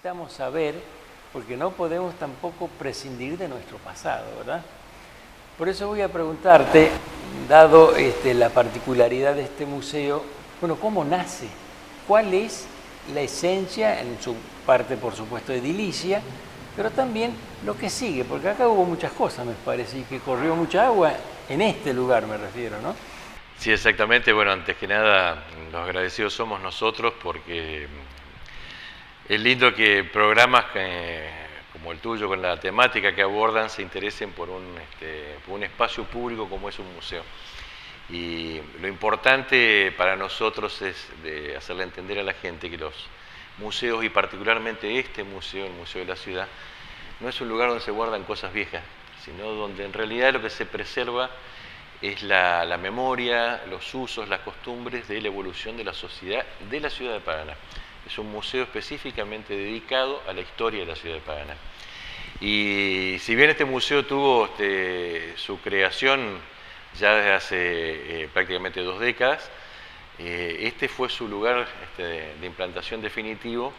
necesitamos saber, porque no podemos tampoco prescindir de nuestro pasado, ¿verdad? Por eso voy a preguntarte, dado la particularidad de este museo, bueno, ¿cómo nace? ¿Cuál es la esencia, en su parte, por supuesto, edilicia, pero también lo que sigue? Porque acá hubo muchas cosas, me parece, y que corrió mucha agua en este lugar, me refiero, ¿no? Sí, exactamente. Bueno, antes que nada, los agradecidos somos nosotros porque es lindo que programas como el tuyo, con la temática que abordan, se interesen por un espacio público como es un museo. Y lo importante para nosotros es de hacerle entender a la gente que los museos, y particularmente este museo, el Museo de la Ciudad, no es un lugar donde se guardan cosas viejas, sino donde en realidad lo que se preserva es la memoria, los usos, las costumbres de la evolución de la sociedad de la ciudad de Paraná. Es un museo específicamente dedicado a la historia de la ciudad de Paraná. Y si bien este museo tuvo su creación ya desde hace prácticamente 2 décadas, este fue su lugar de implantación definitivo,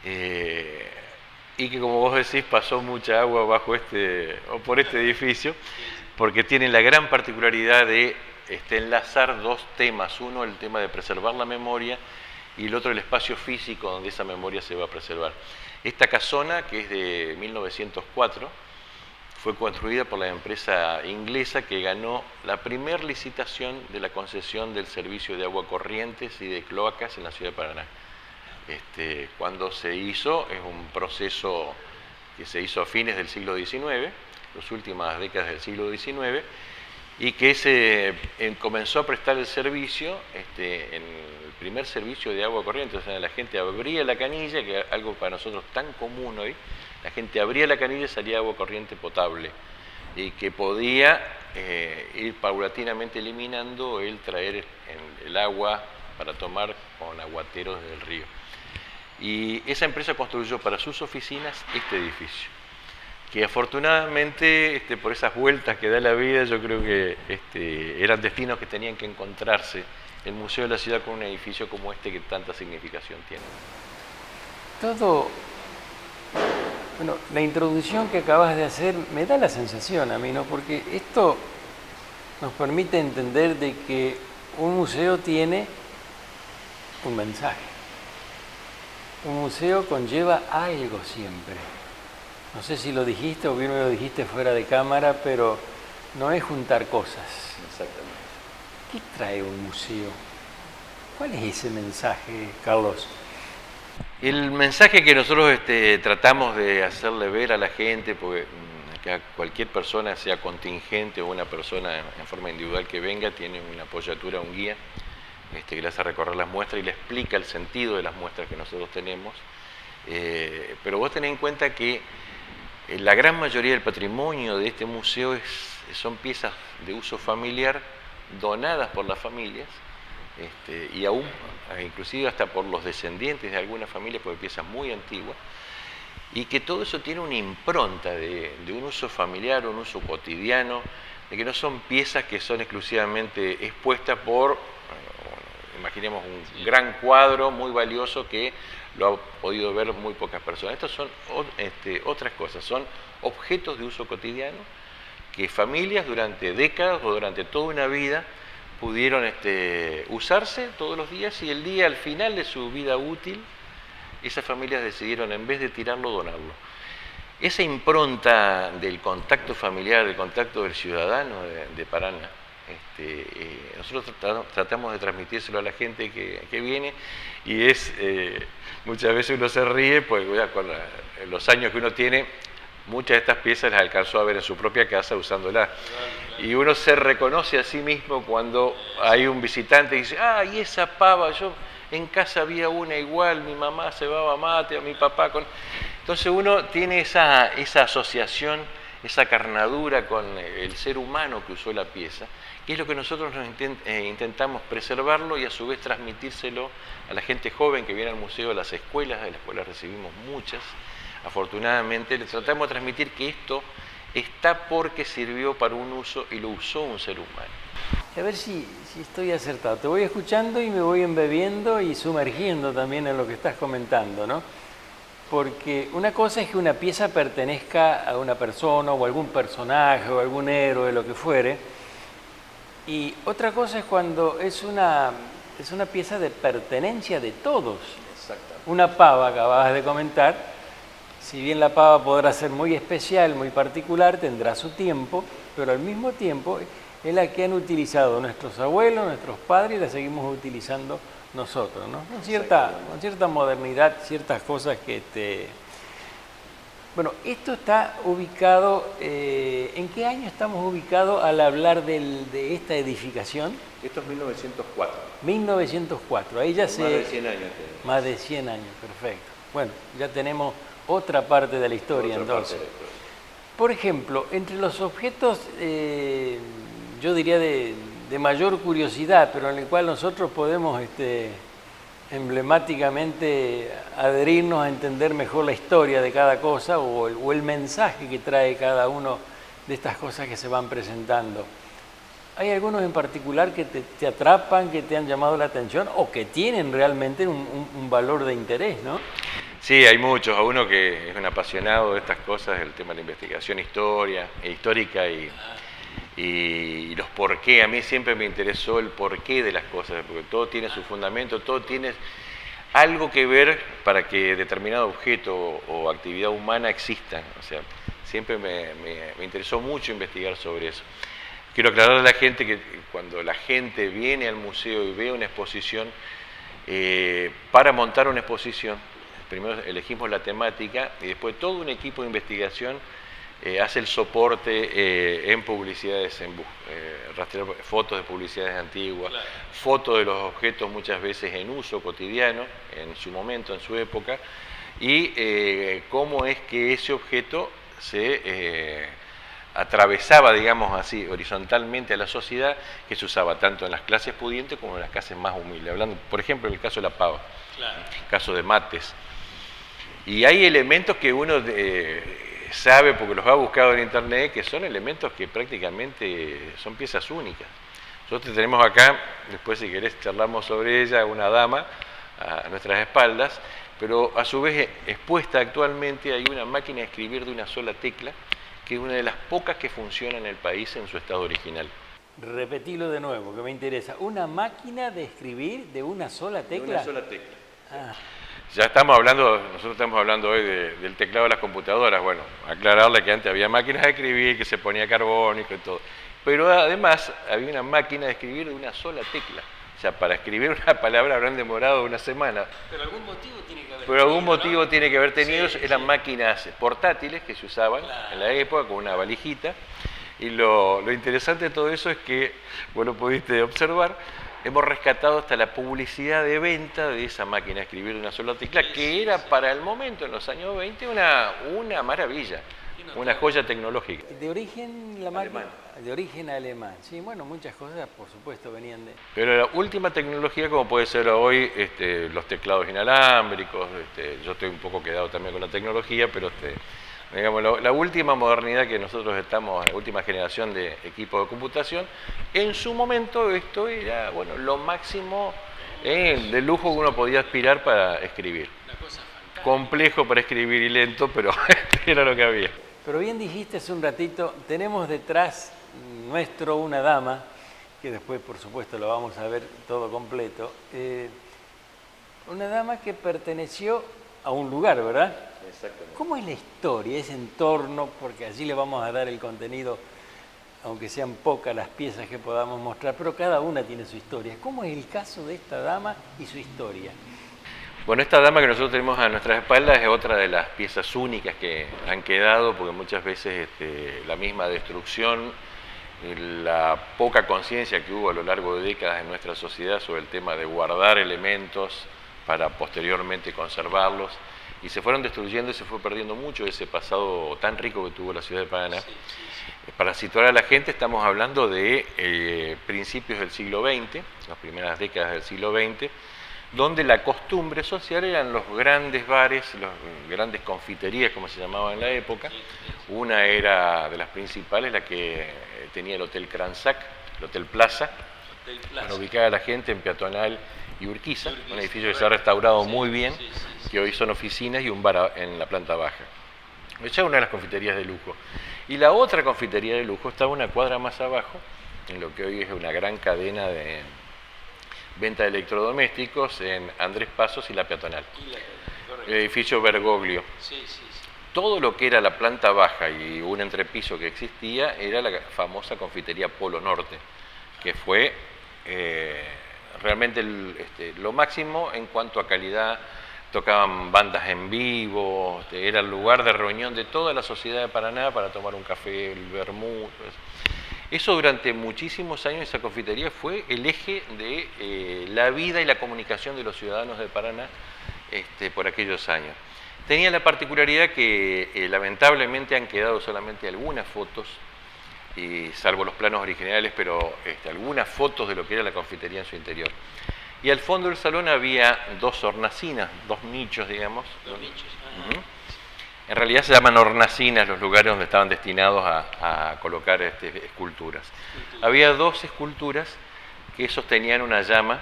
y que, como vos decís, pasó mucha agua bajo por este edificio, porque tiene la gran particularidad de enlazar 2 temas. Uno, el tema de preservar la memoria, y el otro, el espacio físico donde esa memoria se va a preservar. Esta casona, que es de 1904, fue construida por la empresa inglesa que ganó la primera licitación de la concesión del servicio de agua corrientes y de cloacas en la ciudad de Paraná. Cuando se hizo, es un proceso que se hizo a fines del siglo XIX, las últimas décadas del siglo XIX, y que comenzó a prestar el servicio, en el primer servicio de agua corriente. O sea, la gente abría la canilla, que es algo para nosotros tan común hoy. La gente abría la canilla y salía agua corriente potable, y que podía ir paulatinamente eliminando el traer el agua para tomar con aguateros del río. Y esa empresa construyó para sus oficinas este edificio, que afortunadamente, por esas vueltas que da la vida, yo creo que eran destinos que tenían que encontrarse el Museo de la Ciudad con un edificio como este, que tanta significación tiene. Bueno, la introducción que acabas de hacer me da la sensación a mí, ¿no? Porque esto nos permite entender de que un museo tiene un mensaje. Un museo conlleva algo siempre. No sé si lo dijiste o bien me lo dijiste fuera de cámara, pero no es juntar cosas. Exactamente. ¿Qué trae un museo? ¿Cuál es ese mensaje, Carlos? El mensaje que nosotros tratamos de hacerle ver a la gente, porque que cualquier persona, sea contingente o una persona en forma individual que venga, tiene una apoyatura, un guía, que le hace recorrer las muestras y le explica el sentido de las muestras que nosotros tenemos. Pero vos tenés en cuenta que la gran mayoría del patrimonio de este museo son piezas de uso familiar donadas por las familias, y aún inclusive hasta por los descendientes de algunas familias, porque piezas muy antiguas, y que todo eso tiene una impronta de un uso familiar, un uso cotidiano, de que no son piezas que son exclusivamente expuestas imaginemos un gran cuadro muy valioso que lo ha podido ver muy pocas personas. Estas son otras cosas, son objetos de uso cotidiano que familias durante décadas o durante toda una vida pudieron usarse todos los días, y el día, al final de su vida útil, esas familias decidieron, en vez de tirarlo, donarlo. Esa impronta del contacto familiar, del contacto del ciudadano de Paraná, nosotros tratamos de transmitírselo a la gente que viene, y muchas veces uno se ríe, pues con los años que uno tiene, muchas de estas piezas las alcanzó a ver en su propia casa usándolas. Y uno se reconoce a sí mismo cuando hay un visitante y dice: y esa pava, yo en casa había una igual, mi mamá cebaba mate, a mi papá con... Entonces uno tiene esa asociación, esa carnadura con el ser humano que usó la pieza, que es lo que nosotros intentamos preservarlo, y a su vez transmitírselo a la gente joven que viene al museo, a las escuelas. De las escuelas recibimos muchas, afortunadamente. Les tratamos de transmitir que esto está porque sirvió para un uso y lo usó un ser humano. A ver si estoy acertado. Te voy escuchando y me voy embebiendo y sumergiendo también en lo que estás comentando, ¿no? porque una cosa es que una pieza pertenezca a una persona o algún personaje o algún héroe, lo que fuere, y otra cosa es cuando es una pieza de pertenencia de todos. Exactamente. Una pava, acababas de comentar, si bien la pava podrá ser muy especial, muy particular, tendrá su tiempo, pero al mismo tiempo es la que han utilizado nuestros abuelos, nuestros padres, y la seguimos utilizando nosotros, ¿no? Con cierta modernidad, ciertas cosas que... Bueno, esto está ubicado, ¿en qué año estamos ubicados al hablar de esta edificación? Esto es 1904. 1904, ahí ya Más de 100 años tenemos. Más de 100 años, perfecto. Bueno, ya tenemos otra parte de la historia entonces. Por ejemplo, entre los objetos, yo diría de mayor curiosidad, pero en el cual nosotros podemos emblemáticamente adherirnos a entender mejor la historia de cada cosa o el mensaje que trae cada uno de estas cosas que se van presentando. ¿Hay algunos en particular que te atrapan, que te han llamado la atención o que tienen realmente un valor de interés, ¿no? Sí, hay muchos. A uno que es un apasionado de estas cosas, el tema de la investigación histórica y los por qué. A mí siempre me interesó el porqué de las cosas, porque todo tiene su fundamento, todo tiene algo que ver para que determinado objeto o actividad humana existan. O sea, siempre me interesó mucho investigar sobre eso. Quiero aclarar a la gente que cuando la gente viene al museo y ve una exposición, para montar una exposición, primero elegimos la temática y después todo un equipo de investigación hace el soporte en publicidades, rastrear fotos de publicidades antiguas, claro, fotos de los objetos muchas veces en uso cotidiano, en su momento, en su época, y cómo es que ese objeto se atravesaba, digamos así, horizontalmente a la sociedad, que se usaba tanto en las clases pudientes como en las clases más humildes. Hablando, por ejemplo, en el caso de la pava, claro, el caso de mates. Y hay elementos que uno sabe, porque los ha buscado en internet, que son elementos que prácticamente son piezas únicas. Nosotros tenemos acá, después si querés charlamos sobre ella, una dama a nuestras espaldas, pero a su vez expuesta actualmente hay una máquina de escribir de una sola tecla, que es una de las pocas que funciona en el país en su estado original. Repetilo de nuevo, que me interesa. ¿Una máquina de escribir de una sola tecla? De una sola tecla. Ah. Ya estamos hablando, nosotros estamos hablando hoy del teclado de las computadoras. Bueno, aclararle que antes había máquinas de escribir, que se ponía carbónico y todo. Pero además había una máquina de escribir de una sola tecla. O sea, para escribir una palabra habrán demorado una semana. Pero algún motivo tiene que haber tenido. Pero algún motivo, ¿no?, tiene que haber tenido. Sí, eran máquinas portátiles que se usaban, claro, en la época con una valijita. Y lo interesante de todo eso es que, vos lo pudiste observar, hemos rescatado hasta la publicidad de venta de esa máquina de escribir de una sola tecla, que era para el momento, en los años 20, una maravilla, una joya tecnológica. ¿De origen la máquina? De origen alemán. Sí, bueno, muchas cosas, por supuesto, venían de... Pero la última tecnología, como puede ser hoy los teclados inalámbricos, yo estoy un poco quedado también con la tecnología, pero digamos, la última modernidad que nosotros estamos, la última generación de equipos de computación, en su momento esto era, bueno, lo máximo de lujo que uno podía aspirar para escribir. Una cosa fantástica. Complejo para escribir y lento, pero era lo que había. Pero bien dijiste hace un ratito, tenemos detrás nuestro una dama, que después por supuesto lo vamos a ver todo completo, una dama que perteneció a un lugar, ¿verdad? Exactamente. ¿Cómo es la historia, ese entorno? Porque allí le vamos a dar el contenido, aunque sean pocas las piezas que podamos mostrar, pero cada una tiene su historia. ¿Cómo es el caso de esta dama y su historia? Bueno, esta dama que nosotros tenemos a nuestras espaldas es otra de las piezas únicas que han quedado, porque muchas veces la misma destrucción, la poca conciencia que hubo a lo largo de décadas en nuestra sociedad sobre el tema de guardar elementos para posteriormente conservarlos, y se fueron destruyendo y se fue perdiendo mucho de ese pasado tan rico que tuvo la ciudad de Paraná. Sí. Para situar a la gente, estamos hablando de principios del siglo XX, las primeras décadas del siglo XX, donde la costumbre social eran los grandes bares, las grandes confiterías, como se llamaba en la época. Una era de las principales, la que tenía el Hotel Cransac, el Hotel Plaza, para ubicar a la gente en peatonal y Urquiza, un edificio que se ha restaurado muy bien, que hoy son oficinas y un bar en la planta baja. Esa es una de las confiterías de lujo. Y la otra confitería de lujo estaba una cuadra más abajo, en lo que hoy es una gran cadena de venta de electrodomésticos en Andrés Pasos y La Peatonal. El edificio Bergoglio. Todo lo que era la planta baja y un entrepiso que existía era la famosa confitería Polo Norte, que fue realmente lo máximo en cuanto a calidad. Tocaban bandas en vivo, era el lugar de reunión de toda la sociedad de Paraná para tomar un café, el vermut. Eso durante muchísimos años, esa confitería fue el eje de la vida y la comunicación de los ciudadanos de Paraná por aquellos años. Tenía la particularidad que lamentablemente han quedado solamente algunas fotos, salvo los planos originales, pero algunas fotos de lo que era la confitería en su interior. Y al fondo del salón había dos hornacinas, dos nichos, digamos. Dos nichos. En realidad se llaman hornacinas los lugares donde estaban destinados a colocar esculturas. Había dos esculturas que sostenían una llama,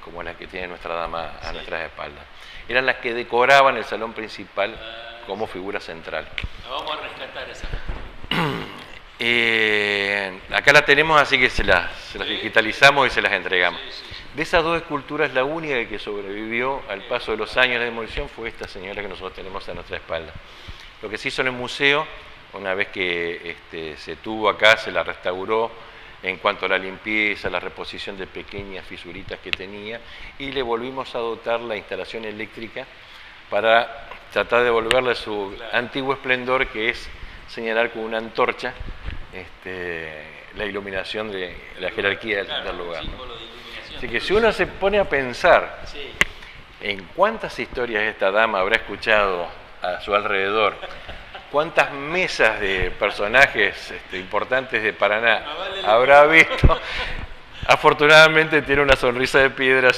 como la que tiene nuestra dama a nuestras espaldas. Eran las que decoraban el salón principal como figura central. Vamos a rescatar esa. Acá la tenemos, así que se las digitalizamos y se las entregamos. De esas dos esculturas, la única que sobrevivió al paso de los años de demolición fue esta señora que nosotros tenemos a nuestra espalda. Lo que se hizo en el museo, una vez que se tuvo acá, se la restauró en cuanto a la limpieza, la reposición de pequeñas fisuritas que tenía, y le volvimos a dotar la instalación eléctrica para tratar de devolverle su antiguo esplendor, que es señalar con una antorcha la iluminación de la jerarquía del lugar, ¿no? Así que si uno se pone a pensar en cuántas historias esta dama habrá escuchado a su alrededor, cuántas mesas de personajes importantes de Paraná habrá visto, afortunadamente tiene una sonrisa de piedra.